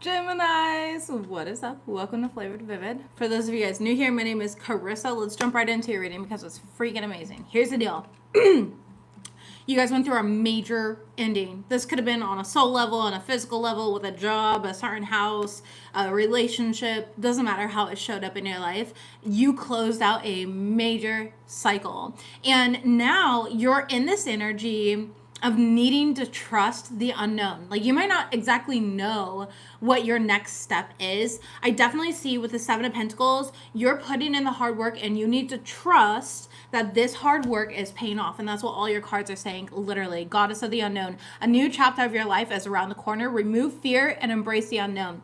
Geminis, what is up? Welcome to Flavored Vivid. For those of you guys new here, my name is Carissa. Let's jump right into your reading because it's freaking amazing. Here's the deal. You guys went through a major ending. This could have been on a soul level, on a physical level, with a job, a certain house, a relationship. Doesn't matter how it showed up in your life. You closed out a major cycle. And now you're in this energy of needing to trust the unknown. Like, you might not exactly know what your next step is. I definitely see with the Seven of Pentacles, you're putting in the hard work and you need to trust that this hard work is paying off. And that's what all your cards are saying, literally. Goddess of the unknown. A new chapter of your life is around the corner. Remove fear and embrace the unknown.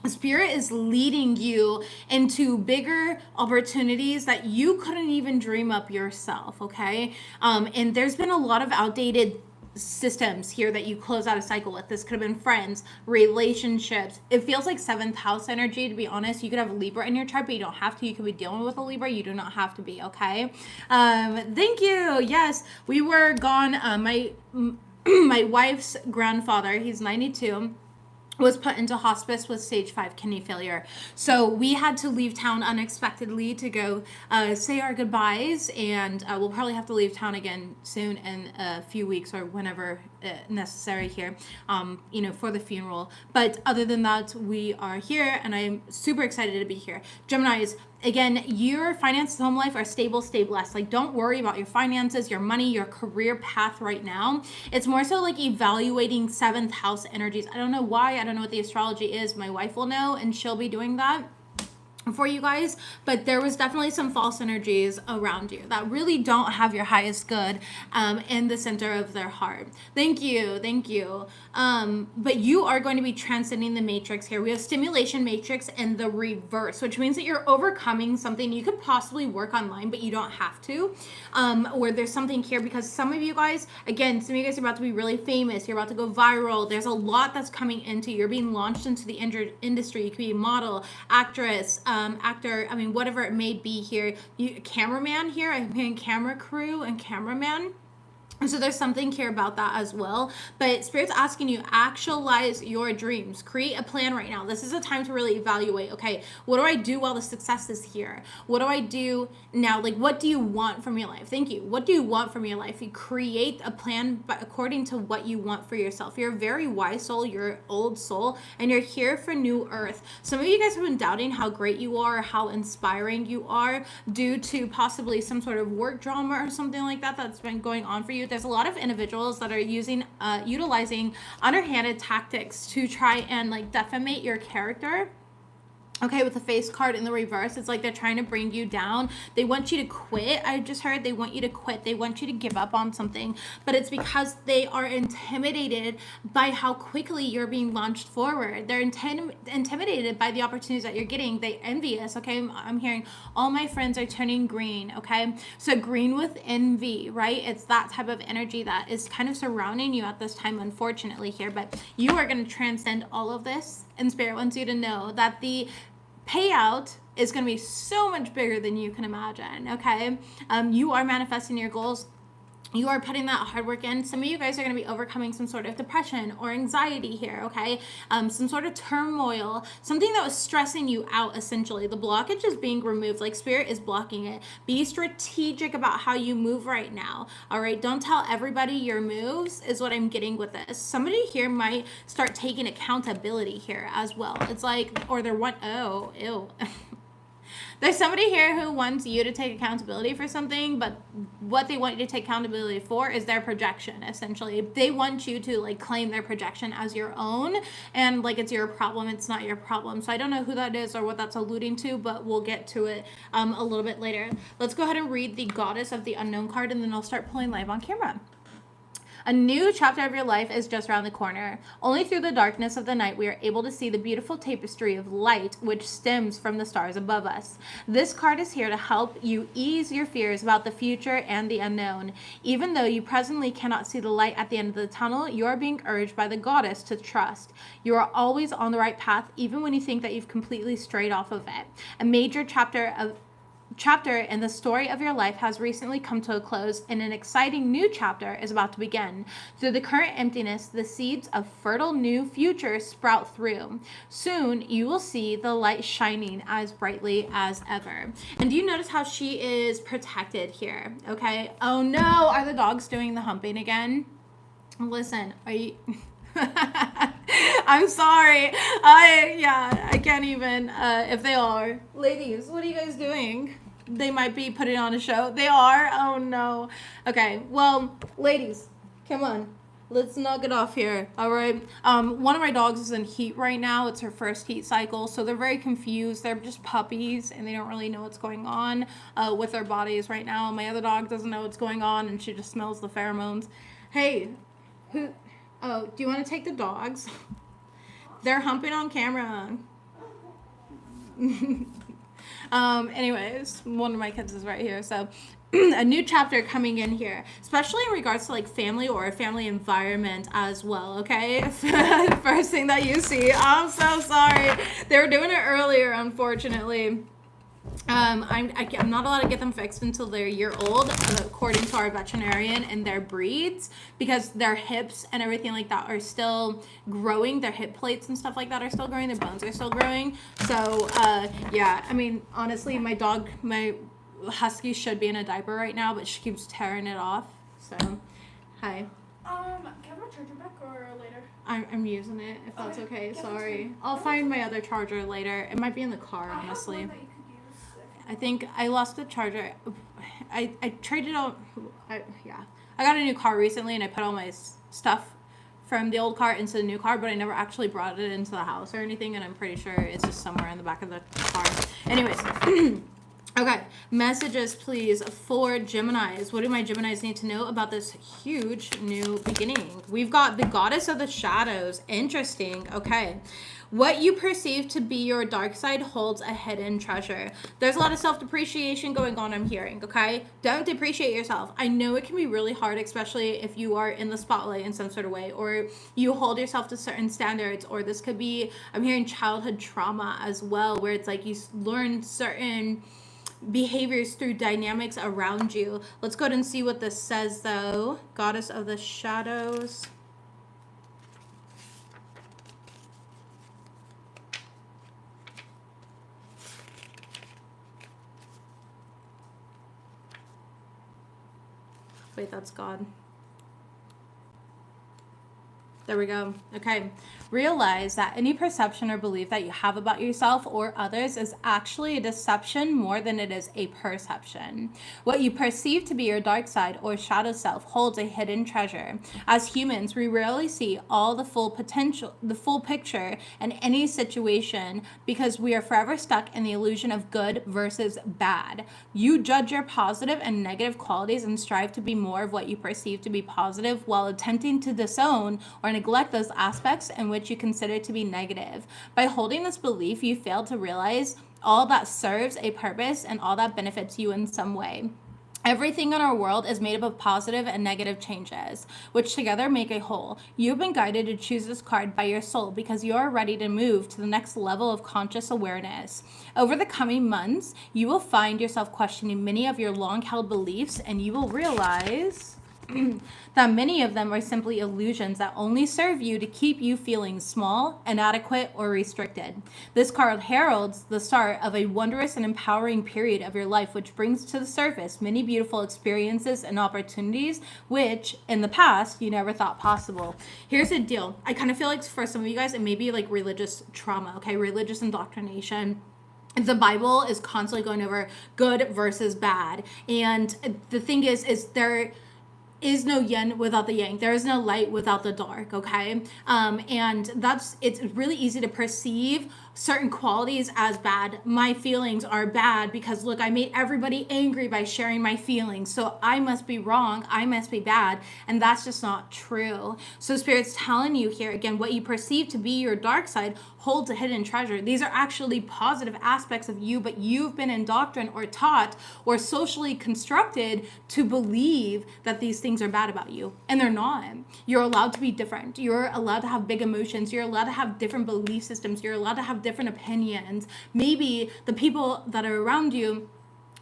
Spirit is leading you into bigger opportunities that you couldn't even dream up yourself, okay? And there's been a lot of outdated systems here that you close out a cycle with. This could have been friends, relationships. It feels like seventh house energy, to be honest. You could have Libra in your chart, but you don't have to. You could be dealing with a Libra. You do not have to be, okay? Thank you. Yes, we were gone. My wife's grandfather, he's 92, was put into hospice with stage 5 kidney failure. So we had to leave town unexpectedly to go say our goodbyes, and we'll probably have to leave town again soon in a few weeks or whenever necessary here, for the funeral. But other than that, we are here, and I'm super excited to be here. Geminis, again, your finances, home life are stable, stay blessed. Like, don't worry about your finances, your money, your career path right now. It's more so like evaluating seventh house energies. I don't know why. I don't know what the astrology is. My wife will know, and she'll be doing that for you guys, but there was definitely some false energies around you that really don't have your highest good in the center of their heart. Thank you. But you are going to be transcending the matrix here. We have stimulation matrix and the reverse, which means that you're overcoming something. You could possibly work online, but you don't have to, or there's something here because some of you guys, again, some of you guys are about to be really famous. You're about to go viral. There's a lot that's coming into, you're being launched into the industry. You could be a model, actress, actor, whatever it may be here. Cameraman here, I'm hearing camera crew and cameraman. And so there's something here about that as well. But Spirit's asking you, actualize your dreams. Create a plan right now. This is a time to really evaluate, okay, what do I do while the success is here? What do I do now? Like, what do you want from your life? Thank you. What do you want from your life? You create a plan according to what you want for yourself. You're a very wise soul. You're an old soul. And you're here for new earth. Some of you guys have been doubting how great you are, how inspiring you are due to possibly some sort of work drama or something like that that's been going on for you. There's a lot of individuals that are utilizing underhanded tactics to try and like defamate your character. Okay, with the face card in the reverse, it's like they're trying to bring you down. They want you to quit. I just heard they want you to quit. They want you to give up on something, but it's because they are intimidated by how quickly you're being launched forward. They're intimidated by the opportunities that you're getting. They envious, okay? I'm hearing all my friends are turning green, okay? So green with envy, right? It's that type of energy that is kind of surrounding you at this time, unfortunately here, but you are going to transcend all of this. And Spirit wants you to know that the payout is going to be so much bigger than you can imagine, okay? You are manifesting your goals. You are putting that hard work in. Some of you guys are going to be overcoming some sort of depression or anxiety here, okay? Some sort of turmoil, something that was stressing you out, essentially. The blockage is being removed, like Spirit is blocking it. Be strategic about how you move right now, all right? Don't tell everybody your moves is what I'm getting with this. Somebody here might start taking accountability here as well. It's like, or they're oh, ew. There's somebody here who wants you to take accountability for something, but what they want you to take accountability for is their projection, essentially. They want you to like claim their projection as your own, and like it's your problem, it's not your problem. So I don't know who that is or what that's alluding to, but we'll get to it a little bit later. Let's go ahead and read the Goddess of the Unknown card, and then I'll start pulling live on camera. A new chapter of your life is just around the corner. Only through the darkness of the night we are able to see the beautiful tapestry of light which stems from the stars above us. This card is here to help you ease your fears about the future and the unknown. Even though you presently cannot see the light at the end of the tunnel, you are being urged by the goddess to trust. You are always on the right path, even when you think that you've completely strayed off of it. A major chapter of chapter in the story of your life has recently come to a close, and an exciting new chapter is about to begin. Through the current emptiness, the seeds of fertile new future sprout through. Soon, you will see the light shining as brightly as ever. And do you notice how she is protected here? Okay. Oh no, are the dogs doing the humping again? Listen, are you... I'm sorry. I can't even, if they are. Ladies, what are you guys doing? They might be putting on a show. They are? Oh no. Okay, well, ladies, come on. Let's knock it off here. All right. One of my dogs is in heat right now. It's her first heat cycle. So they're very confused. They're just puppies and they don't really know what's going on with their bodies right now. My other dog doesn't know what's going on and she just smells the pheromones. Hey, oh, do you want to take the dogs? They're humping on camera. Anyways, one of my kids is right here. So a new chapter coming in here, especially in regards to like family or a family environment as well. Okay. First thing that you see. I'm so sorry. They were doing it earlier, unfortunately. I'm not allowed to get them fixed until they're a year old, according to our veterinarian and their breeds, because their hips and everything like that are still growing. Their hip plates and stuff like that are still growing. Their bones are still growing. So, yeah, I mean, honestly, my husky should be in a diaper right now, but she keeps tearing it off. So, hi. Can I have my charger back or later? I'm using it, if that's okay. Sorry. I'll find my other charger later. It might be in the car, honestly. I have one that you could use. I think I lost the charger. I traded out. I got a new car recently, and I put all my stuff from the old car into the new car, but I never actually brought it into the house or anything, and I'm pretty sure it's just somewhere in the back of the car. Anyways. Okay, messages please for Geminis. What do my Geminis need to know about this huge new beginning? We've got the goddess of the shadows. Interesting. Okay. What you perceive to be your dark side holds a hidden treasure. There's a lot of self-depreciation going on, I'm hearing, okay? Don't depreciate yourself. I know it can be really hard, especially if you are in the spotlight in some sort of way, or you hold yourself to certain standards, or this could be, I'm hearing childhood trauma as well, where it's like you learn certain behaviors through dynamics around you. Let's go ahead and see what this says, though. Goddess of the shadows. Wait, that's God. There we go. Okay. Realize that any perception or belief that you have about yourself or others is actually a deception more than it is a perception. What you perceive to be your dark side or shadow self holds a hidden treasure. As humans, we rarely see all the full potential, the full picture in any situation because we are forever stuck in the illusion of good versus bad. You judge your positive and negative qualities and strive to be more of what you perceive to be positive while attempting to disown or neglect those aspects in which you consider to be negative. By holding this belief, you fail to realize all that serves a purpose and all that benefits you in some way. Everything in our world is made up of positive and negative changes, which together make a whole. You've been guided to choose this card by your soul because you are ready to move to the next level of conscious awareness. Over the coming months, you will find yourself questioning many of your long-held beliefs, and you will realize that many of them are simply illusions that only serve you to keep you feeling small, inadequate, or restricted. This card heralds the start of a wondrous and empowering period of your life, which brings to the surface many beautiful experiences and opportunities which in the past you never thought possible. Here's the deal. I kind of feel like for some of you guys it may be like religious trauma, okay? Religious indoctrination. The Bible is constantly going over good versus bad. And the thing is there is no yin without the yang. There is no light without the dark, okay? And it's really easy to perceive certain qualities as bad. My feelings are bad because look, I made everybody angry by sharing my feelings. So I must be wrong. I must be bad. And that's just not true. So Spirit's telling you here, again, what you perceive to be your dark side holds a hidden treasure. These are actually positive aspects of you, but you've been indoctrinated or taught or socially constructed to believe that these things are bad about you. And they're not. You're allowed to be different. You're allowed to have big emotions. You're allowed to have different belief systems. You're allowed to have different opinions. Maybe the people that are around you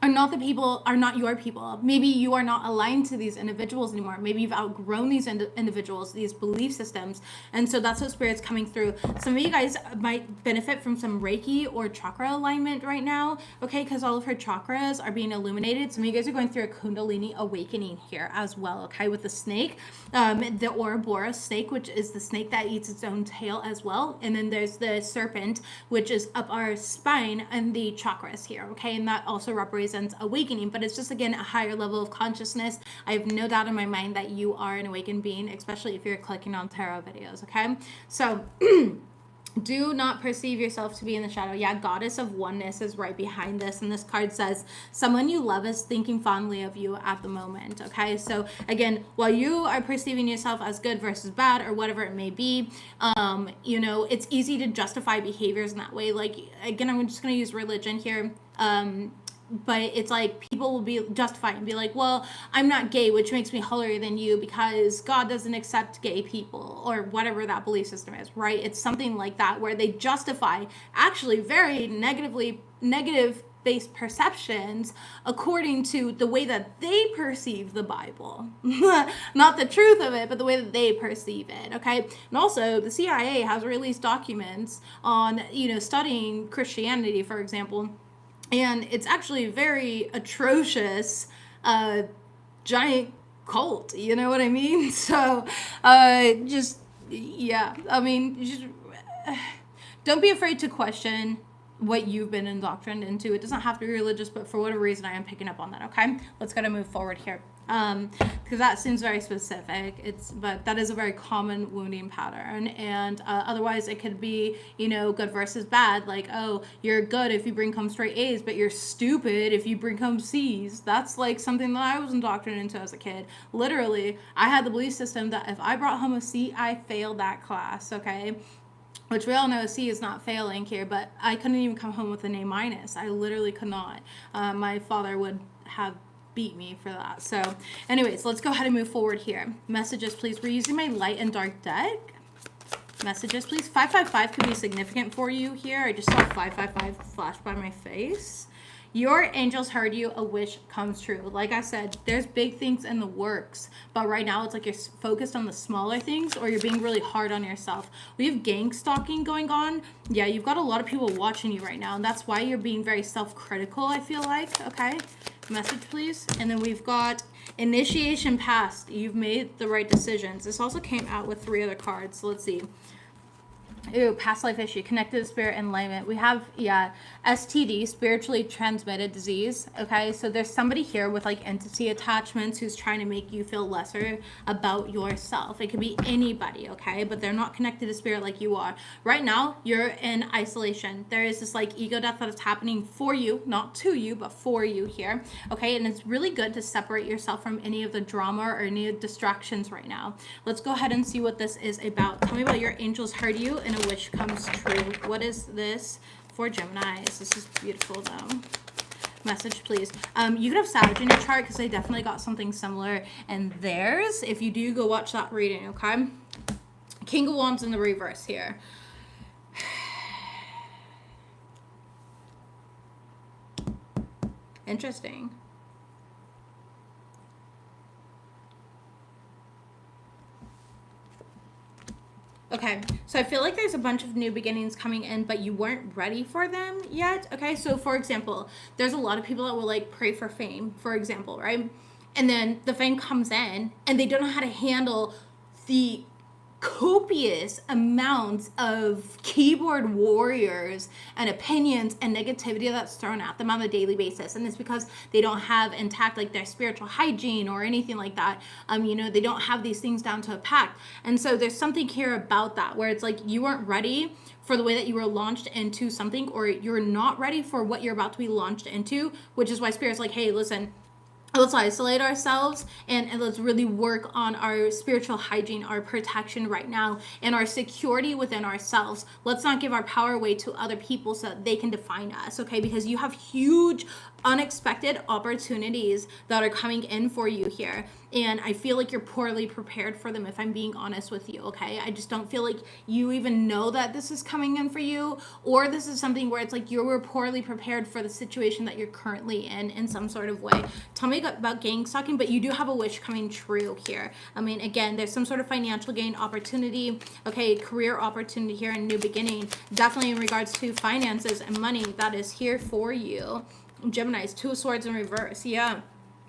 are not the people, are not your people. Maybe you are not aligned to these individuals anymore. Maybe you've outgrown these individuals, these belief systems. And so that's what Spirit's coming through. Some of you guys might benefit from some Reiki or chakra alignment right now, okay? Because all of her chakras are being illuminated. Some of you guys are going through a Kundalini awakening here as well, okay? With the snake, the Ouroboros snake, which is the snake that eats its own tail as well. And then there's the serpent, which is up our spine and the chakras here, okay? And that also represents awakening, but it's just, again, a higher level of consciousness. I have no doubt in my mind that you are an awakened being, especially if you're clicking on tarot videos, okay? So do not perceive yourself to be in the shadow. Yeah, Goddess of Oneness is right behind this. And this card says, someone you love is thinking fondly of you at the moment. Okay, so again, while you are perceiving yourself as good versus bad or whatever it may be, you know, it's easy to justify behaviors in that way. Like, again, I'm just going to use religion here. But it's like people will be justified and be like, well, I'm not gay, which makes me holier than you because God doesn't accept gay people, or whatever that belief system is, right? It's something like that where they justify actually very negative based perceptions according to the way that they perceive the Bible. Not the truth of it, but the way that they perceive it, okay? And also the CIA has released documents on, you know, studying Christianity, for example. And it's actually very atrocious, giant cult, you know what I mean? So, just, yeah, I mean, just don't be afraid to question what you've been indoctrinated into. It doesn't have to be religious, but for whatever reason, I am picking up on that, okay? Let's gotta move forward here. Because that seems very specific. But that is a very common wounding pattern. And otherwise it could be, you know, good versus bad. Like, oh, you're good if you bring home straight A's, but you're stupid if you bring home C's. That's like something that I was indoctrinated into as a kid. Literally, I had the belief system that if I brought home a C, I failed that class, okay? Which we all know C is not failing here, but I couldn't even come home with an A minus. I literally could not. My father would have beat me for that. So anyways, let's go ahead and move forward here. Messages, please. We're using my light and dark deck. Messages, please. 555 could be significant for you here. I just saw 555 flash by my face. Your angels heard you, a wish comes true. Like I said, there's big things in the works, but right now it's like you're focused on the smaller things, or you're being really hard on yourself. We have gang stalking going on. Yeah, you've got a lot of people watching you right now, and that's why you're being very self-critical, I feel like, okay? Message, please. And then we've got initiation past. You've made the right decisions. This also came out with 3 other cards. So let's see. Ooh, past life issue, connected to spirit enlightenment. We have, yeah, STD, spiritually transmitted disease. Okay, so there's somebody here with like entity attachments who's trying to make you feel lesser about yourself. It could be anybody, okay, but they're not connected to spirit like you are. Right now, you're in isolation. There is this like ego death that is happening for you, not to you, but for you here. Okay, and it's really good to separate yourself from any of the drama or any distractions right now. Let's go ahead and see what this is about. Tell me about your angels heard you and a wish comes true. What is this for Geminis? This is beautiful though. Message, please. You could have Savage in your chart because I definitely got something similar in theirs. If you do, go watch that reading, okay? King of Wands in the reverse here. Interesting. Okay, so I feel like there's a bunch of new beginnings coming in, but you weren't ready for them yet. Okay, so for example, there's a lot of people that will like pray for fame, for example, right? And then the fame comes in and they don't know how to handle the copious amounts of keyboard warriors and opinions and negativity that's thrown at them on a daily basis. And it's because they don't have intact like their spiritual hygiene or anything like that. You know, they don't have these things down to a pact. And so there's something here about that where it's like you weren't ready for the way that you were launched into something, or you're not ready for what you're about to be launched into, which is why Spirit's like, hey, listen, let's isolate ourselves and let's really work on our spiritual hygiene, our protection right now, and our security within ourselves. Let's not give our power away to other people so that they can define us, okay? Because you have huge unexpected opportunities that are coming in for you here. and I feel like you're poorly prepared for them, if I'm being honest with you, okay? I just don't feel like you even know that this is coming in for you, or this is something where it's like you were poorly prepared for the situation that you're currently in some sort of way. Tell me about gang stalking, but you do have a wish coming true here. I mean, again, there's some sort of financial gain opportunity, okay, career opportunity here, and new beginning, definitely in regards to finances and money that is here for you. Gemini's 2 of Swords in reverse, yeah.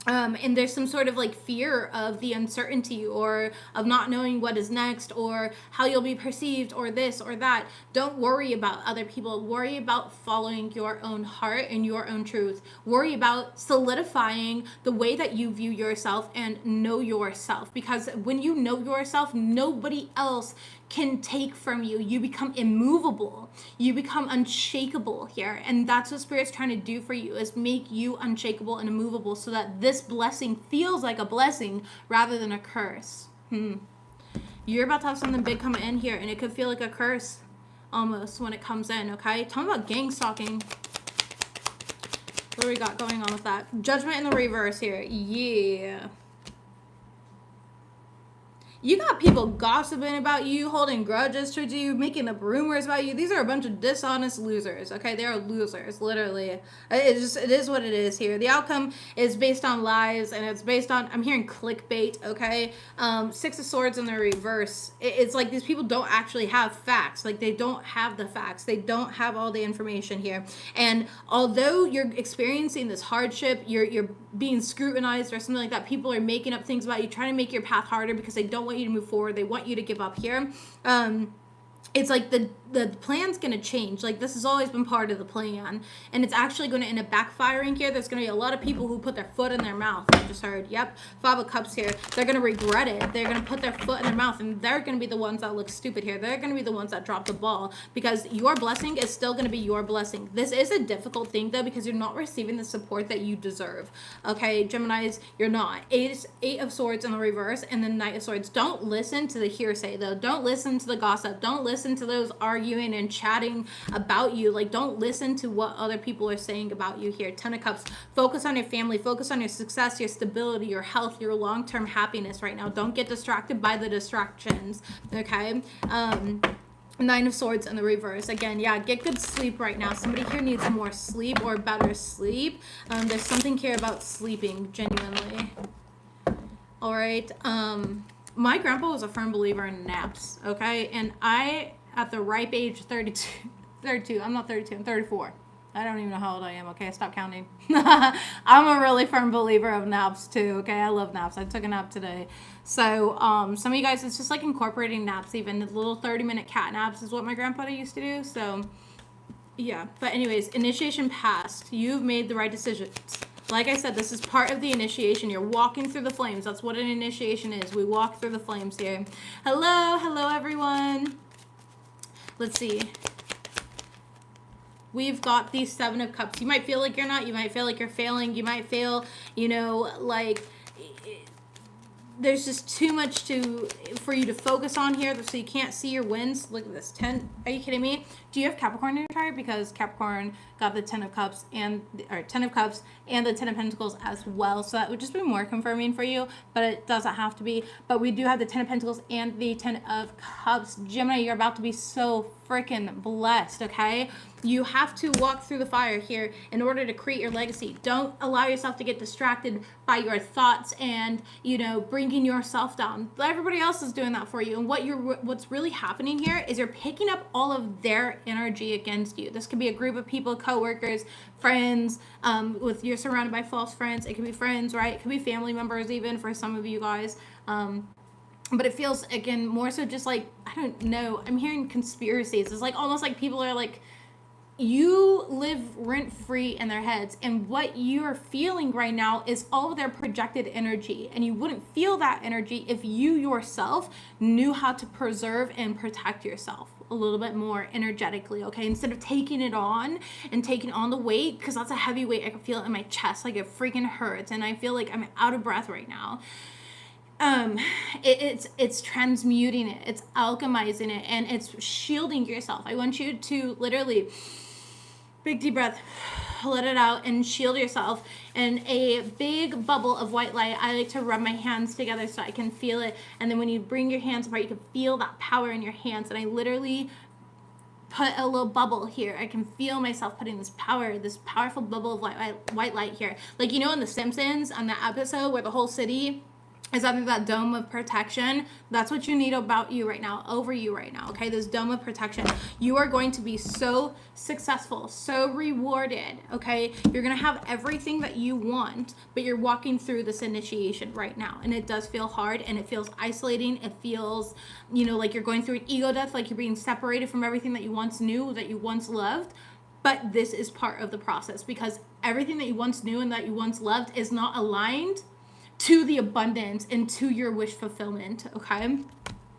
And there's some sort of like fear of the uncertainty, or of not knowing what is next, or how you'll be perceived, or this or that. Don't worry about other people. Worry about following your own heart and your own truth. Worry about solidifying the way that you view yourself and know yourself. Because when you know yourself, nobody else can take from you. You become immovable. You become unshakable here. And that's what Spirit's trying to do for you, is make you unshakable and immovable, so that this blessing feels like a blessing rather than a curse. You're about to have something big come in here, and it could feel like a curse almost when it comes in, okay? Tell me about gang stalking. What do we got going on with that? Judgment in the reverse here. Yeah. You got people gossiping about you, holding grudges towards you, making up rumors about you. These are a bunch of dishonest losers, okay? They are losers, literally. It is what it is here. The outcome is based on lies, and it's based on, I'm hearing clickbait, okay? 6 of Swords in the reverse. It's like these people don't actually have facts. Like, they don't have the facts. They don't have all the information here. And although you're experiencing this hardship, you're being scrutinized or something like that, people are making up things about you, trying to make your path harder because they don't want you to move forward. They want you to give up here. It's like the plan's going to change. Like, this has always been part of the plan, and it's actually going to end up backfiring here. There's going to be a lot of people who put their foot in their mouth. I just heard, yep, 5 of Cups here. They're going to regret it. They're going to put their foot in their mouth, and they're going to be the ones that look stupid here. They're going to be the ones that drop the ball, because your blessing is still going to be your blessing. This is a difficult thing, though, because you're not receiving the support that you deserve. Okay, Geminis, you're not. 8 of Swords in the reverse, and then Knight of Swords. Don't listen to the hearsay, though. Don't listen to the gossip. Don't listen to those arguing and chatting about you. Like, don't listen to what other people are saying about you here. 10 of Cups. Focus on your family. Focus on your success, your stability, your health, your long-term happiness right now. Don't get distracted by the distractions, okay? 9 of Swords in the reverse. Again, yeah, get good sleep right now. Somebody here needs more sleep, or better sleep. There's something here about sleeping, genuinely. All right. My grandpa was a firm believer in naps, okay? And I, at the ripe age 32, I'm not 32, I'm 34. I don't even know how old I am, okay? Stop counting. I'm a really firm believer of naps too, okay? I love naps. I took a nap today. So, some of you guys, it's just like incorporating naps, even the little 30-minute cat naps is what my grandpa used to do. So, yeah. But anyways, initiation passed. You've made the right decisions. Like I said, this is part of the initiation. You're walking through the flames. That's what an initiation is. We walk through the flames here. Hello everyone. Let's see. We've got the 7 of Cups. You might feel like you're not. You might feel like you're failing. You might feel, like there's just too much for you to focus on here, so you can't see your wins. Look at this, 10. Are you kidding me? Do you have Capricorn in your chart? Because Capricorn got the 10 of Cups and the 10 of Pentacles as well. So that would just be more confirming for you, but it doesn't have to be. But we do have the 10 of Pentacles and the 10 of Cups. Gemini, you're about to be so freaking blessed, okay? You have to walk through the fire here in order to create your legacy. Don't allow yourself to get distracted by your thoughts and, bringing yourself down. Everybody else is doing that for you. And what's really happening here is you're picking up all of their energy against you. This could be a group of people, coworkers, friends, you're surrounded by false friends. It could be friends, right? It could be family members even for some of you guys. But it feels, again, more so just like, I don't know, I'm hearing conspiracies. It's like almost like people are like, you live rent-free in their heads, and what you're feeling right now is all of their projected energy, and you wouldn't feel that energy if you yourself knew how to preserve and protect yourself a little bit more energetically, okay? Instead of taking it on and taking on the weight, because that's a heavy weight. I can feel it in my chest, like it freaking hurts, and I feel like I'm out of breath right now. It's transmuting it, it's alchemizing it, and it's shielding yourself. I want you to literally Big deep breath. Let it out and shield yourself in a big bubble of white light. I like to rub my hands together so I can feel it. And then when you bring your hands apart, you can feel that power in your hands. And I literally put a little bubble here. I can feel myself putting this powerful bubble of white light here. Like, you know, in The Simpsons, on that episode where the whole city is under that dome of protection, that's what you need about you right now, over you right now, okay? This dome of protection. You are going to be so successful, so rewarded, okay? You're going to have everything that you want, but you're walking through this initiation right now, and it does feel hard, and it feels isolating. It feels, you know, like you're going through an ego death, like you're being separated from everything that you once knew, that you once loved. But this is part of the process, because everything that you once knew and that you once loved is not aligned to the abundance and to your wish fulfillment, okay?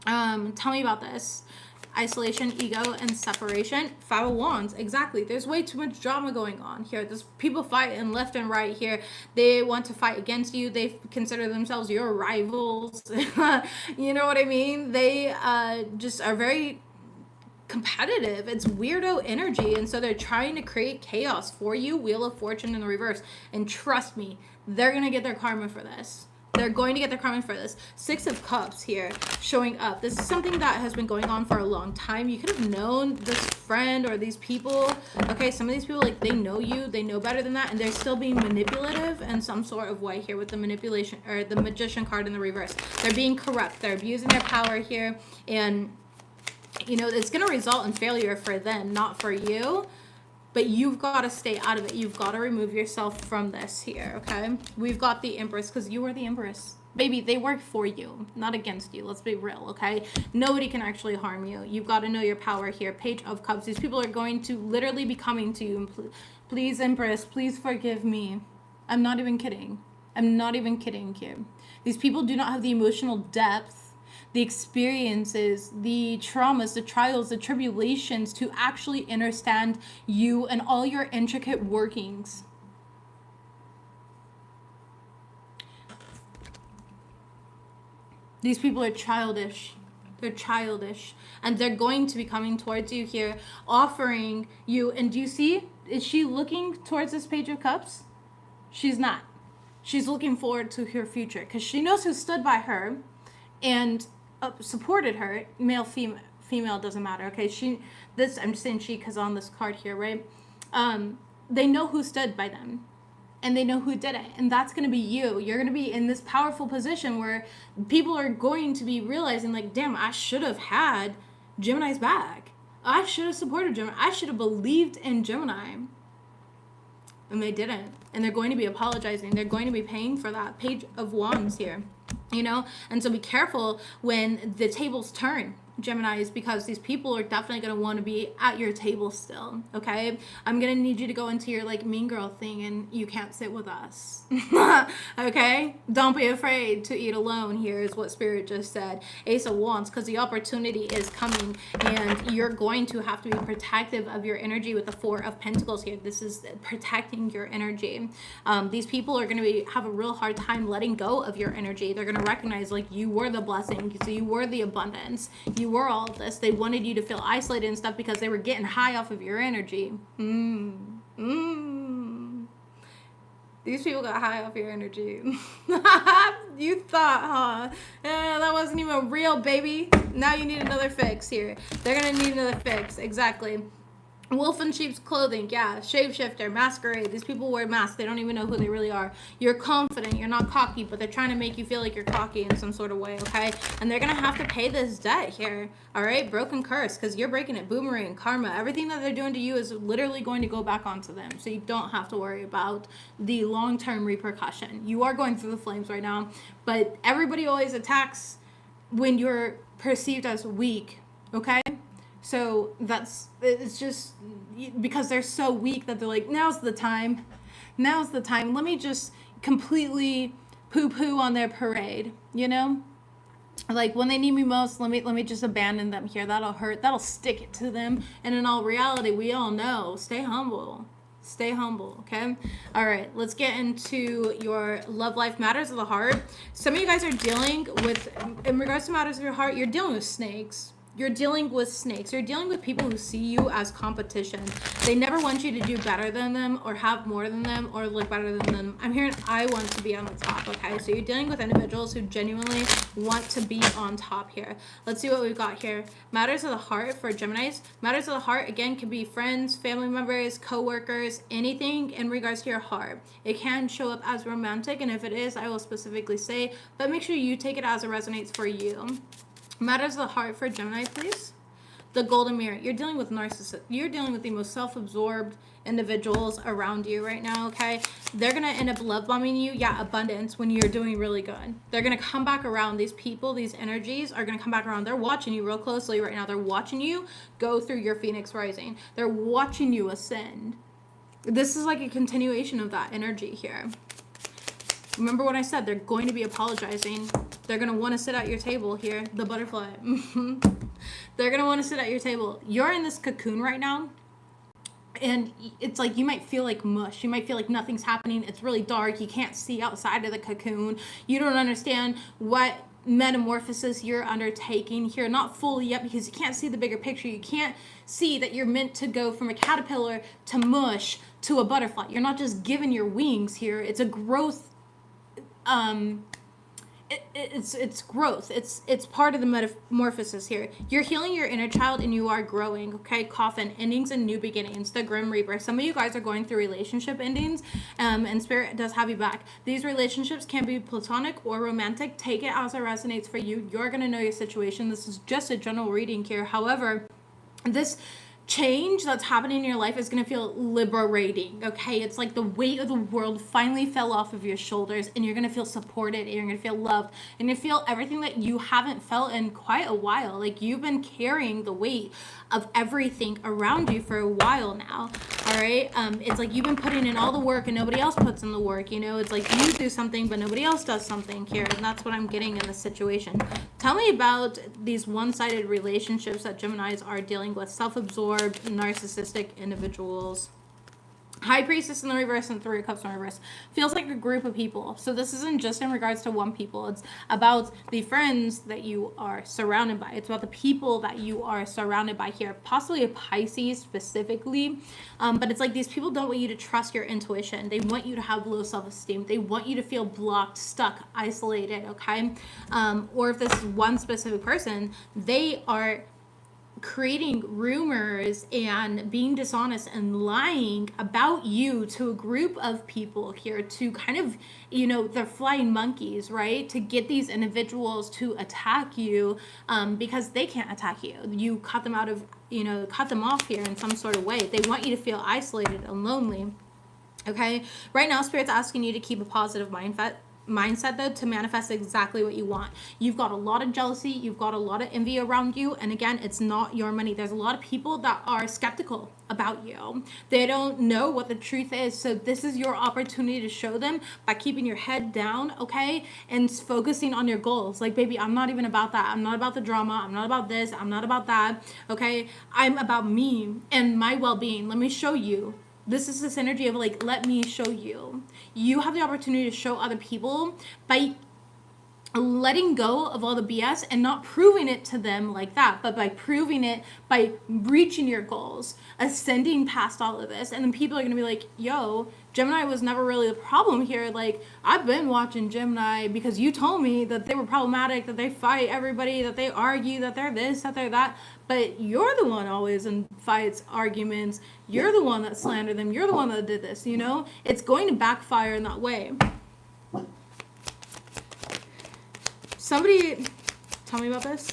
Tell me about this. Isolation, ego, and separation. Five of Wands, exactly. There's way too much drama going on here. There's people fighting left and right here. They want to fight against you. They consider themselves your rivals. You know what I mean? They just are very competitive. It's weirdo energy, and so they're trying to create chaos for you. Wheel of Fortune in the reverse, and trust me, they're gonna get their karma for this. They're going to get their karma for this. Six of Cups here showing up. This is something that has been going on for a long time. You could have known this friend or these people. Okay, some of these people, like, they know you, they know better than that, and they're still being manipulative in some sort of way here with the manipulation, or the Magician card in the reverse. They're being corrupt. They're abusing their power here, and you know, it's going to result in failure for them, not for you. But you've got to stay out of it. You've got to remove yourself from this here, okay? We've got the Empress, because you are the Empress. Baby, they work for you, not against you. Let's be real, okay? Nobody can actually harm you. You've got to know your power here. Page of Cups. These people are going to literally be coming to you. And please, Empress, please forgive me. I'm not even kidding. I'm not even kidding here. These people do not have the emotional depth, the experiences, the traumas, the trials, the tribulations to actually understand you and all your intricate workings. These people are childish. They're childish. And they're going to be coming towards you here, offering you. And do you see? Is she looking towards this Page of Cups? She's not. She's looking forward to her future, because she knows who stood by her and supported her. Male, female, doesn't matter, okay? I'm just saying she because on this card here, right? They know who stood by them, and they know who did it, and that's going to be you. You're going to be in this powerful position where people are going to be realizing, like, damn, I should have had Gemini's back. I should have supported Gemini. I should have believed in Gemini. And they didn't. And they're going to be apologizing. They're going to be paying for that. Page of Wands here. You know? And so be careful when the tables turn, Geminis, because these people are definitely going to want to be at your table still, okay? I'm going to need you to go into your, like, mean girl thing, and you can't sit with us, okay? Don't be afraid to eat alone here is what Spirit just said. Ace of Wands, because the opportunity is coming, and you're going to have to be protective of your energy with the Four of Pentacles here. This is protecting your energy. These people are going to have a real hard time letting go of your energy. They're going to recognize, like, you were the blessing, so you were the abundance, you were all of this. They wanted you to feel isolated and stuff because they were getting high off of your energy. These people got high off your energy. You thought, huh? That wasn't even real, baby. Now you need another fix here. They're gonna need another fix. Exactly. Wolf in sheep's clothing, yeah. Shapeshifter, masquerade. These people wear masks. They don't even know who they really are. You're confident. You're not cocky, but they're trying to make you feel like you're cocky in some sort of way, okay? And they're going to have to pay this debt here, all right? Broken curse, because you're breaking it. Boomerang, karma. Everything that they're doing to you is literally going to go back onto them, so you don't have to worry about the long-term repercussion. You are going through the flames right now, but everybody always attacks when you're perceived as weak, okay? So it's just because they're so weak that they're like, now's the time. Now's the time. Let me just completely poo-poo on their parade, you know? Like, when they need me most, let me just abandon them here. That'll hurt. That'll stick it to them. And in all reality, we all know, stay humble. Stay humble, okay? All right, let's get into your love life, matters of the heart. Some of you guys are dealing with, in regards to matters of your heart, you're dealing with snakes. You're dealing with snakes. You're dealing with people who see you as competition. They never want you to do better than them or have more than them or look better than them. I'm hearing I want to be on the top, okay? So you're dealing with individuals who genuinely want to be on top here. Let's see what we've got here. Matters of the heart for Geminis. Matters of the heart, again, can be friends, family members, co-workers, anything in regards to your heart. It can show up as romantic, and if it is, I will specifically say, but make sure you take it as it resonates for you. Matters of the heart for Gemini, please. The golden mirror. You're dealing with narcissists. You're dealing with the most self-absorbed individuals around you right now, okay? They're going to end up love bombing you. Yeah, abundance when you're doing really good. They're going to come back around. These people, these energies are going to come back around. They're watching you real closely right now. They're watching you go through your Phoenix rising. They're watching you ascend. This is like a continuation of that energy here. Remember what I said, they're going to be apologizing. They're going to want to sit at your table here. The butterfly. They're going to want to sit at your table. You're in this cocoon right now. And it's like you might feel like mush. You might feel like nothing's happening. It's really dark. You can't see outside of the cocoon. You don't understand what metamorphosis you're undertaking here. Not fully yet because you can't see the bigger picture. You can't see that you're meant to go from a caterpillar to mush to a butterfly. You're not just given your wings here. It's a growth. It's growth. It's part of the metamorphosis here. You're healing your inner child and you are growing, okay? Coffin, endings and new beginnings, the Grim Reaper. Some of you guys are going through relationship endings, and Spirit does have you back. These relationships can be platonic or romantic. Take it as it resonates for you. You're going to know your situation. This is just a general reading here. However, this change that's happening in your life is going to feel liberating, okay? It's like the weight of the world finally fell off of your shoulders and you're going to feel supported and you're going to feel loved and you feel everything that you haven't felt in quite a while. Like you've been carrying the weight of everything around you for a while now, all right? It's like you've been putting in all the work and nobody else puts in the work, you know? It's like you do something but nobody else does something here, and that's what I'm getting in this situation. Tell me about these one-sided relationships that Geminis are dealing with, self-absorbed, narcissistic individuals. High Priestess in the reverse and Three of Cups in reverse. Feels like a group of people. So this isn't just in regards to one people. It's about the friends that you are surrounded by. It's about the people that you are surrounded by here. Possibly a Pisces specifically. But it's like these people don't want you to trust your intuition. They want you to have low self-esteem. They want you to feel blocked, stuck, isolated, okay? Or if this is one specific person, they are creating rumors and being dishonest and lying about you to a group of people here to kind of, you know, they're flying monkeys, right? To get these individuals to attack you because they can't attack you. You cut them out of, you know, cut them off here in some sort of way. They want you to feel isolated and lonely, okay? Right now, Spirit's asking you to keep a positive mindset though to manifest exactly what you want. You've got a lot of jealousy, you've got a lot of envy around you, and again, it's not your money. There's a lot of people that are skeptical about you. They don't know what the truth is, so this is your opportunity to show them by keeping your head down, okay, and focusing on your goals. Like, baby, I'm not even about that. I'm not about the drama. I'm not about this. I'm not about that, okay? I'm about me and my well-being. Let me show you. This is this energy of like, let me show you. You have the opportunity to show other people by letting go of all the BS and not proving it to them like that, but by proving it by reaching your goals, ascending past all of this. And then people are going to be like, yo, Gemini was never really the problem here. Like, I've been watching Gemini because you told me that they were problematic, that they fight everybody, that they argue, that they're this, that they're that. But you're the one always in fights, arguments. You're the one that slandered them. You're the one that did this, you know? It's going to backfire in that way. Somebody tell me about this.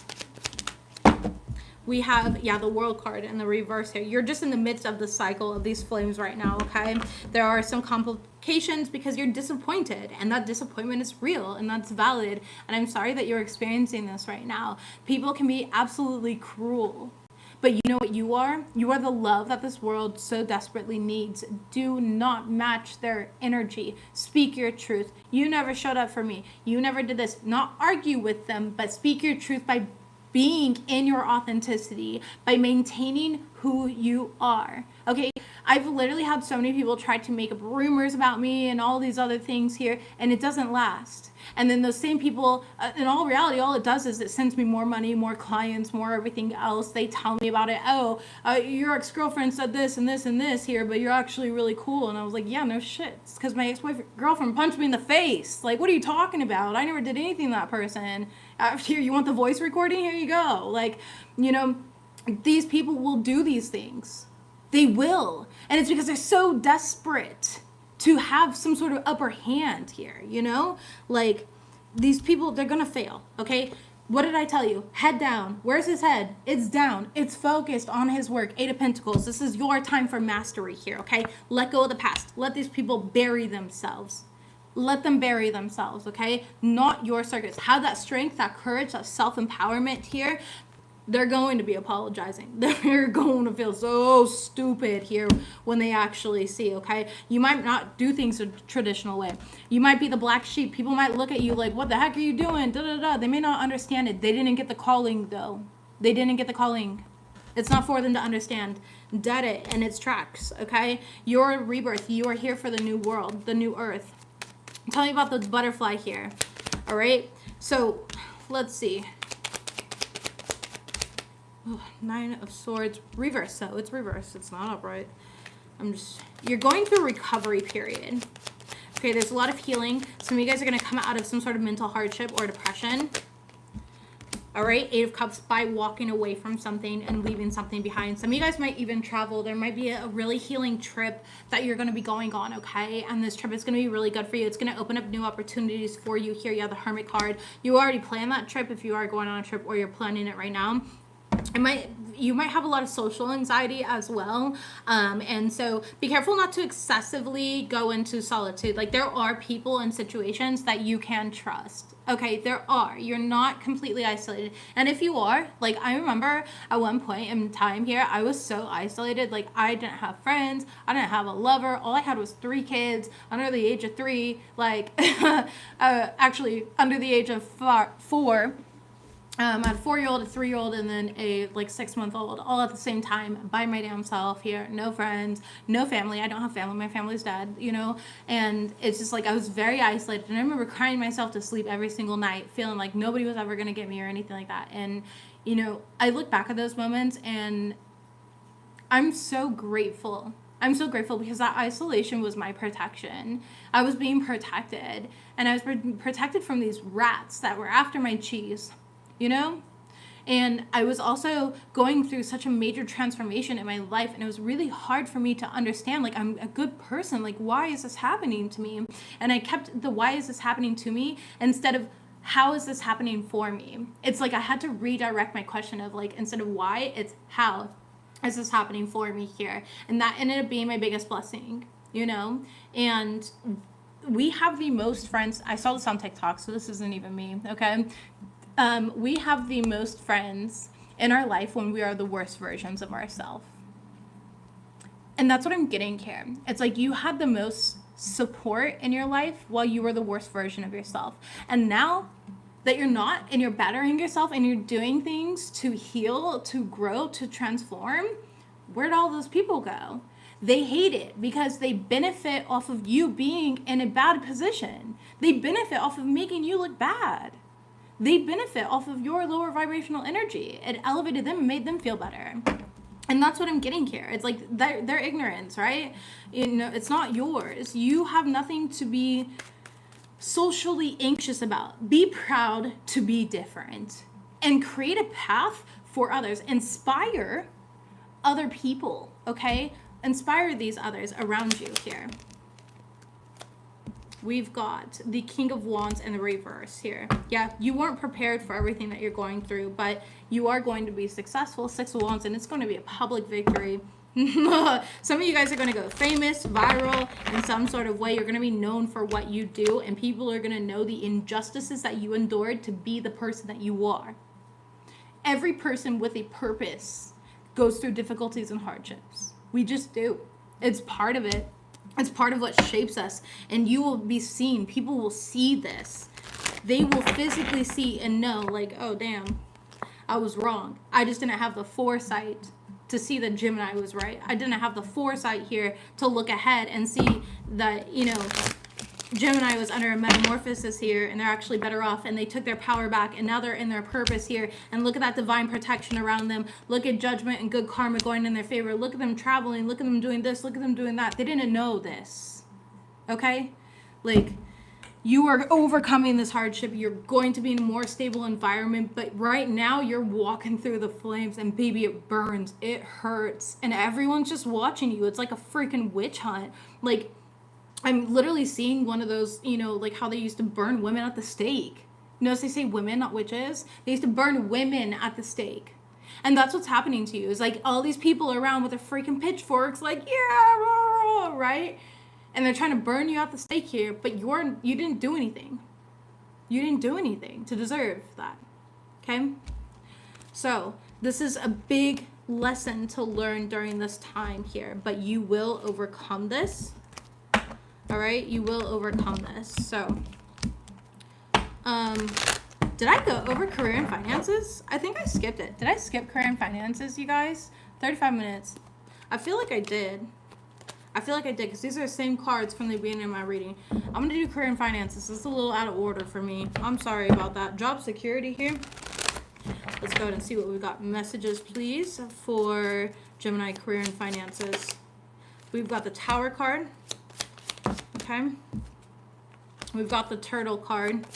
We have, the World card in the reverse here. You're just in the midst of the cycle of these flames right now, okay? There are some complications because you're disappointed, and that disappointment is real, and that's valid. And I'm sorry that you're experiencing this right now. People can be absolutely cruel. But you know what you are? You are the love that this world so desperately needs. Do not match their energy. Speak your truth. You never showed up for me. You never did this. Not argue with them, but speak your truth by being in your authenticity, by maintaining who you are. Okay, I've literally had so many people try to make up rumors about me and all these other things here, and it doesn't last. And then those same people, in all reality, all it does is it sends me more money, more clients, more everything else. They tell me about it. Oh, your ex-girlfriend said this and this and this here, but you're actually really cool. And I was like, yeah, no shit. It's because my ex-girlfriend punched me in the face. Like, what are you talking about? I never did anything to that person. Here, you want the voice recording? Here you go. Like, you know, these people will do these things. They will. And it's because they're so desperate to have some sort of upper hand here, you know? Like, these people, they're gonna fail, okay? What did I tell you? Head down. Where's his head? It's down. It's focused on his work. 8 of Pentacles. This is your time for mastery here, okay? Let go of the past. Let these people bury themselves. Let them bury themselves, okay? Not your circus. Have that strength, that courage, that self-empowerment here. They're going to be apologizing. They're going to feel so stupid here when they actually see, okay? You might not do things a traditional way. You might be the black sheep. People might look at you like, what the heck are you doing? Da, da, da. They may not understand it. They didn't get the calling, though. They didn't get the calling. It's not for them to understand. Dead it in its tracks, okay? Your rebirth. You are here for the new world, the new earth. Tell me about the butterfly here, all right? So, let's see. Oh, 9 of Swords, reverse. So it's reverse. It's not upright. You're going through a recovery period. Okay, there's a lot of healing. Some of you guys are going to come out of some sort of mental hardship or depression. All right, 8 of Cups, by walking away from something and leaving something behind. Some of you guys might even travel. There might be a really healing trip that you're going to be going on, okay? And this trip is going to be really good for you. It's going to open up new opportunities for you here. You have the Hermit card. You already planned that trip if you are going on a trip or you're planning it right now. You might have a lot of social anxiety as well, and so be careful not to excessively go into solitude. Like, there are people and situations that you can trust. Okay, there are. You're not completely isolated. And if you are, like, I remember at one point in time here, I was so isolated. Like, I didn't have friends. I didn't have a lover. All I had was 3 kids under the age of 3. Like, actually under the age of 4. I had a 4-year-old, a 3-year-old, and then a 6-month-old, all at the same time by my damn self here. No friends, no family. I don't have family. My family's dead, you know? And it's just like I was very isolated. And I remember crying myself to sleep every single night, feeling like nobody was ever going to get me or anything like that. And, you know, I look back at those moments and I'm so grateful. I'm so grateful because that isolation was my protection. I was being protected. And I was protected from these rats that were after my cheese. You know? And I was also going through such a major transformation in my life, and it was really hard for me to understand, like, I'm a good person, like, why is this happening to me? And I kept the why is this happening to me instead of how is this happening for me? It's like I had to redirect my question of, like, instead of why, it's how is this happening for me here? And that ended up being my biggest blessing, you know? And we have the most friends. I saw this on TikTok, so this isn't even me, okay? We have the most friends in our life when we are the worst versions of ourselves. And that's what I'm getting here. It's like you had the most support in your life while you were the worst version of yourself. And now that you're not, and you're bettering yourself and you're doing things to heal, to grow, to transform, where'd all those people go? They hate it because they benefit off of you being in a bad position. They benefit off of making you look bad. They benefit off of your lower vibrational energy. It elevated them and made them feel better. And that's what I'm getting here. It's like their ignorance, right? You know, it's not yours. You have nothing to be socially anxious about. Be proud to be different and create a path for others. Inspire other people, okay? Inspire these others around you here. We've got the King of Wands in the reverse here. Yeah, you weren't prepared for everything that you're going through, but you are going to be successful. 6 of Wands, and it's going to be a public victory. Some of you guys are going to go famous, viral in some sort of way. You're going to be known for what you do, and people are going to know the injustices that you endured to be the person that you are. Every person with a purpose goes through difficulties and hardships. We just do. It's part of it. It's part of what shapes us, and you will be seen. People will see this. They will physically see and know, like, oh, damn, I was wrong. I just didn't have the foresight to see that Gemini was right. I didn't have the foresight here to look ahead and see that, you know, Gemini was under a metamorphosis here, and they're actually better off, and they took their power back, and now they're in their purpose here. And look at that divine protection around them. Look at judgment and good karma going in their favor. Look at them traveling. Look at them doing this. Look at them doing that. They didn't know this. Okay? Like, you are overcoming this hardship. You're going to be in a more stable environment, but right now you're walking through the flames, and baby, it burns. It hurts. And everyone's just watching you. It's like a freaking witch hunt. Like, I'm literally seeing one of those, you know, like how they used to burn women at the stake. Notice they say women, not witches. They used to burn women at the stake. And that's what's happening to you. It's like all these people around with their freaking pitchforks, like, yeah, right? And they're trying to burn you at the stake here, but you didn't do anything. You didn't do anything to deserve that. Okay? So, this is a big lesson to learn during this time here, but you will overcome this. All right, you will overcome this. So, did I go over career and finances? I think I skipped it. Did I skip career and finances, you guys? 35 minutes. I feel like I did. Because these are the same cards from the beginning of my reading. I'm going to do career and finances. This is a little out of order for me. I'm sorry about that. Job security here. Let's go ahead and see what we've got. Messages, please, for Gemini career and finances. We've got the Tower card. Okay. We've got the Turtle card.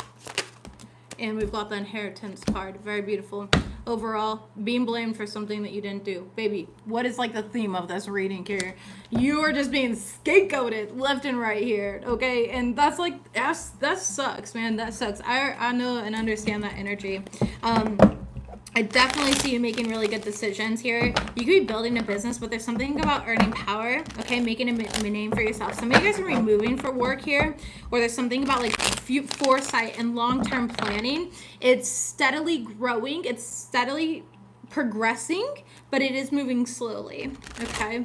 And we've got the Inheritance card. Very beautiful. Overall, being blamed for something that you didn't do. Baby, what is like the theme of this reading here? You are just being scapegoated left and right here, okay? And that's like, that sucks, man. That sucks. I know and understand that energy. I definitely see you making really good decisions here. You could be building a business, but there's something about earning power, okay? Making a name for yourself. Some of you guys are going to be moving for work here, or there's something about like foresight and long-term planning. It's steadily growing. It's steadily progressing, but it is moving slowly, okay?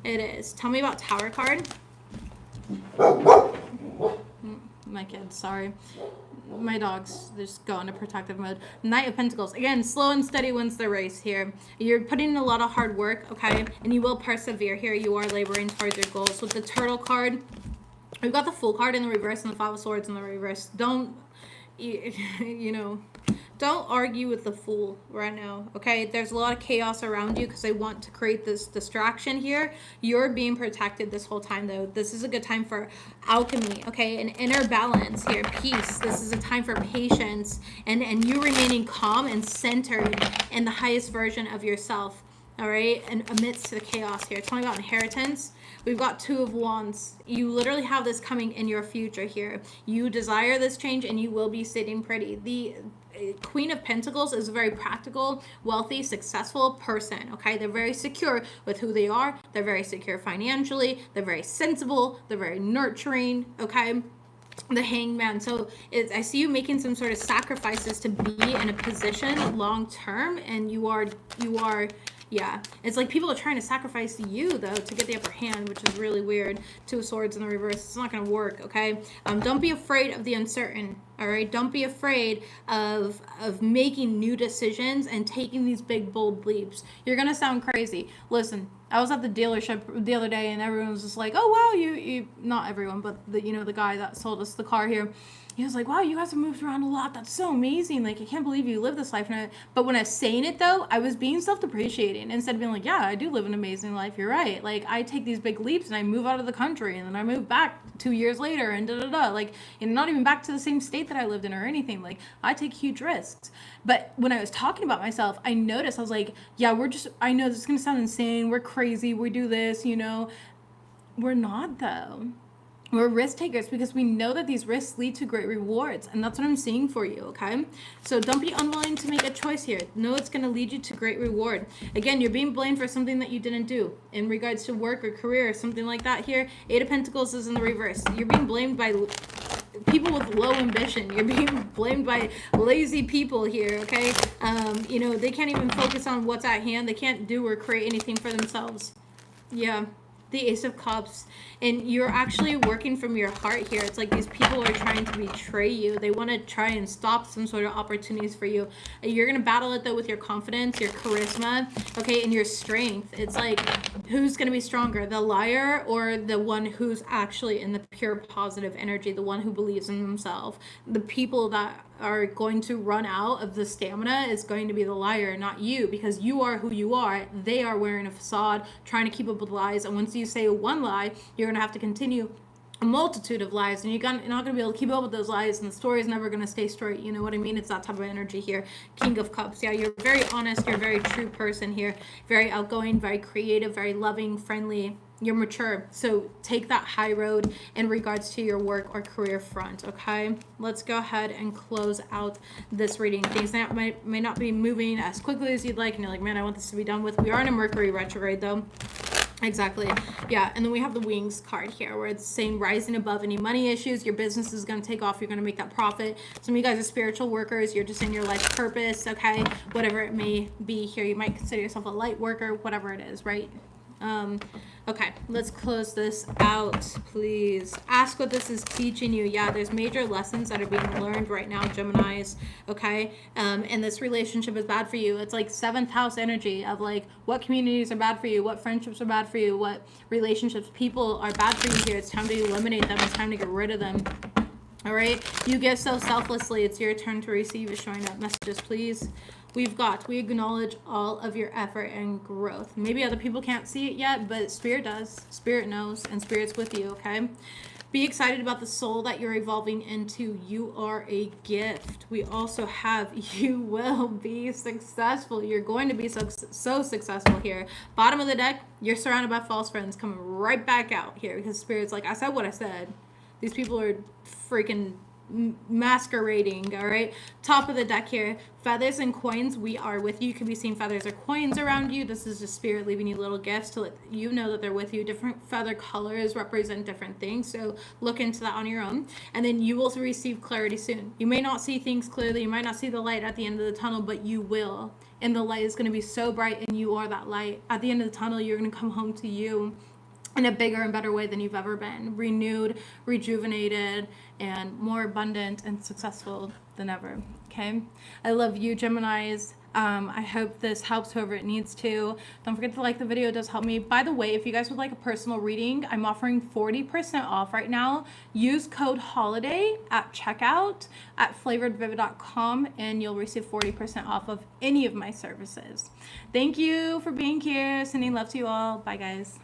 It is. Tell me about Tower card. My kids, sorry. My dogs just go into protective mode. Knight of Pentacles. Again, slow and steady wins the race here. You're putting in a lot of hard work, okay? And you will persevere here. You are laboring towards your goals. With the Turtle card, we've got the Fool card in the reverse and the Five of Swords in the reverse. Don't, you know, don't argue with the Fool right now, okay? There's a lot of chaos around you because they want to create this distraction here. You're being protected this whole time, though. This is a good time for alchemy, okay? An inner balance here, peace. This is a time for patience and you remaining calm and centered in the highest version of yourself, all right? And amidst the chaos here. Tell me about Inheritance. We've got Two of Wands. You literally have this coming in your future here. You desire this change and you will be sitting pretty. The Queen of Pentacles is a very practical, wealthy, successful person, okay? They're very secure with who they are. They're very secure financially. They're very sensible. They're very nurturing, okay? The Hangman. So I see you making some sort of sacrifices to be in a position long term, and you are yeah, it's like people are trying to sacrifice you, though, to get the upper hand, which is really weird. Two of Swords in the reverse. It's not going to work, okay? Don't be afraid of the uncertain, all right? Don't be afraid of making new decisions and taking these big, bold leaps. You're going to sound crazy. Listen, I was at the dealership the other day, and everyone was just like, oh, wow, you not everyone, but the guy that sold us the car here. He was like, wow, you guys have moved around a lot. That's so amazing. Like, I can't believe you live this life. But when I was saying it, though, I was being self-depreciating instead of being like, yeah, I do live an amazing life. You're right. Like, I take these big leaps and I move out of the country and then I move back 2 years later and da-da-da. Like, and not even back to the same state that I lived in or anything. Like, I take huge risks. But when I was talking about myself, I noticed, I was like, yeah, I know this is going to sound insane. We're crazy. We do this, We're not, though. We're risk takers because we know that these risks lead to great rewards. And that's what I'm seeing for you, okay? So don't be unwilling to make a choice here. Know it's going to lead you to great reward. Again, you're being blamed for something that you didn't do in regards to work or career or something like that here. Eight of Pentacles is in the reverse. You're being blamed by people with low ambition. You're being blamed by lazy people here, okay? They can't even focus on what's at hand. They can't do or create anything for themselves. Yeah. the Ace of Cups, and you're actually working from your heart here. It's like these people are trying to betray you. They want to try and stop some sort of opportunities for you. You're going to battle it though with your confidence, your charisma, okay, and your strength. It's like, who's going to be stronger, the liar or the one who's actually in the pure positive energy, the one who believes in themselves? The people that are going to run out of the stamina is going to be the liar, not you, because you are who you are. They are wearing a facade, trying to keep up with lies, and once you say one lie, you're going to have to continue a multitude of lies, and you're not going to be able to keep up with those lies, and the story is never going to stay straight. You know what I mean? It's that type of energy here. King of Cups. Yeah, you're very honest. You're a very true person here. Very outgoing, very creative, very loving, friendly. You're mature. So take that high road in regards to your work or career front, okay? Let's go ahead and close out this reading. Things that may not be moving as quickly as you'd like, and you're like, man, I want this to be done with. We are in a Mercury retrograde, though. Exactly. Yeah. And then we have the Wings card here where it's saying rising above any money issues. Your business is going to take off. You're going to make that profit. Some of you guys are spiritual workers. You're just in your life purpose. Okay. Whatever it may be here. You might consider yourself a light worker, whatever it is, right? Okay, let's close this out, please. Ask what this is teaching you. Yeah, there's major lessons that are being learned right now, Geminis, okay? And this relationship is bad for you. It's like 7th house energy of like what communities are bad for you, what friendships are bad for you, what relationships, people are bad for you here. It's time to eliminate them. It's time to get rid of them. All right, you give so selflessly. It's your turn to receive. Is showing up messages, please. We acknowledge all of your effort and growth. Maybe other people can't see it yet, but Spirit does. Spirit knows, and Spirit's with you, okay? Be excited about the soul that you're evolving into. You are a gift. We also have, you will be successful. You're going to be so successful here. Bottom of the deck, you're surrounded by false friends coming right back out here because Spirit's like, I said what I said. These people are freaking masquerading. All right, top of the deck here, feathers and coins. We are with you. You could be seeing feathers or coins around you. This is just Spirit leaving you little gifts to let you know that they're with you. Different feather colors represent different things, so look into that on your own. And then you will receive clarity soon. You may not see things clearly, you might not see the light at the end of the tunnel, but you will, and the light is going to be so bright, and you are that light. At the end of the tunnel, you're going to come home to you in a bigger and better way than you've ever been, renewed, rejuvenated, and more abundant and successful than ever. Okay, I love you, Geminis. I hope this helps whoever it needs to. Don't forget to like the video. It does help me. By the way, if you guys would like a personal reading, I'm offering 40% off right now. Use code HOLIDAY at checkout at FlavoredVivid.com and you'll receive 40% off of any of my services. Thank you for being here. Sending love to you all. Bye, guys.